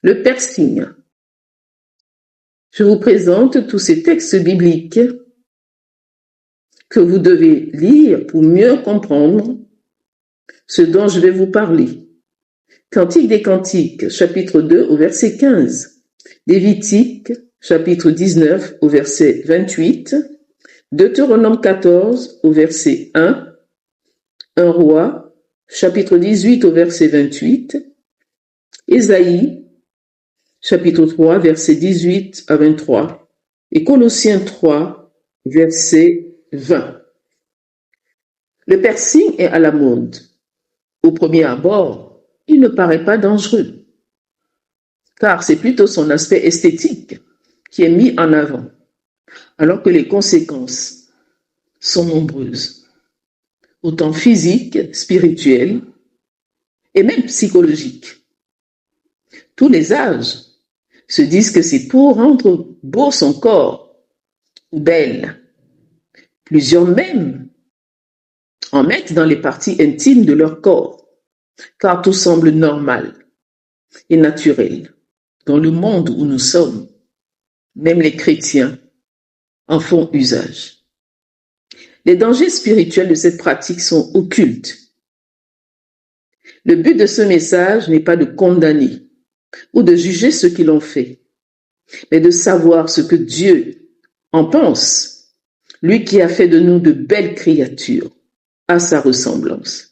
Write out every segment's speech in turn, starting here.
Le piercing. Je vous présente tous ces textes bibliques que vous devez lire pour mieux comprendre ce dont je vais vous parler. Cantique des Cantiques, chapitre 2 au verset 15. Lévitique, chapitre 19 au verset 28. Deutéronome 14 au verset 1. 1 Roi, chapitre 18 au verset 28. Ésaïe, chapitre 3, verset 18 à 23. Et Colossiens 3, verset 20. Le piercing est à la mode. Au premier abord, il ne paraît pas dangereux, car c'est plutôt son aspect esthétique qui est mis en avant, alors que les conséquences sont nombreuses, autant physiques, spirituelles et même psychologiques. Tous les âges se disent que c'est pour rendre beau son corps ou belle. Plusieurs même en mettent dans les parties intimes de leur corps, car tout semble normal et naturel dans le monde où nous sommes. Même les chrétiens en font usage. Les dangers spirituels de cette pratique sont occultes. Le but de ce message n'est pas de condamner ou de juger ceux qui l'ont fait, mais de savoir ce que Dieu en pense, lui qui a fait de nous de belles créatures à sa ressemblance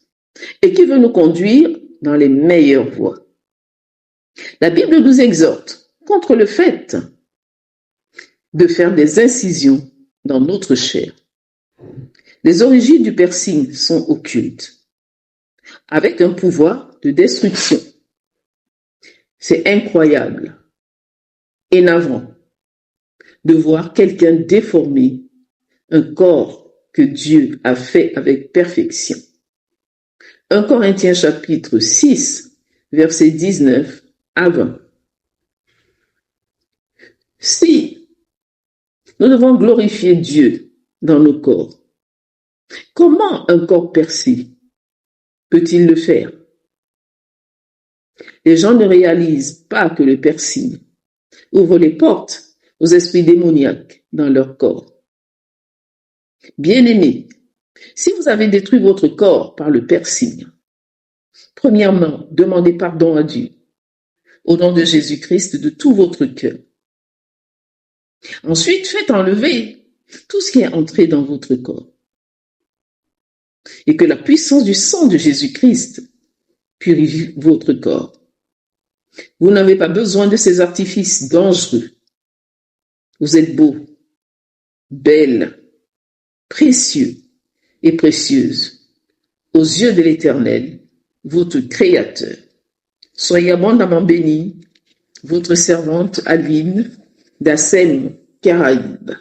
et qui veut nous conduire dans les meilleures voies. La Bible nous exhorte contre le fait de faire des incisions dans notre chair. Les origines du piercing sont occultes, avec un pouvoir de destruction. C'est incroyable et navrant de voir quelqu'un déformer un corps que Dieu a fait avec perfection. 1 Corinthiens chapitre 6, verset 19 à 20. Si nous devons glorifier Dieu dans nos corps, comment un corps percé peut-il le faire? Les gens ne réalisent pas que le piercing ouvre les portes aux esprits démoniaques dans leur corps. Bien-aimés, si vous avez détruit votre corps par le piercing, premièrement, demandez pardon à Dieu, au nom de Jésus-Christ, de tout votre cœur. Ensuite, faites enlever tout ce qui est entré dans votre corps. Et que la puissance du sang de Jésus-Christ purifie votre corps. Vous n'avez pas besoin de ces artifices dangereux. Vous êtes beau, belle, précieux et précieuse aux yeux de l'Éternel, votre Créateur. Soyez abondamment bénis, votre servante Aline d'Assem Caraïbes.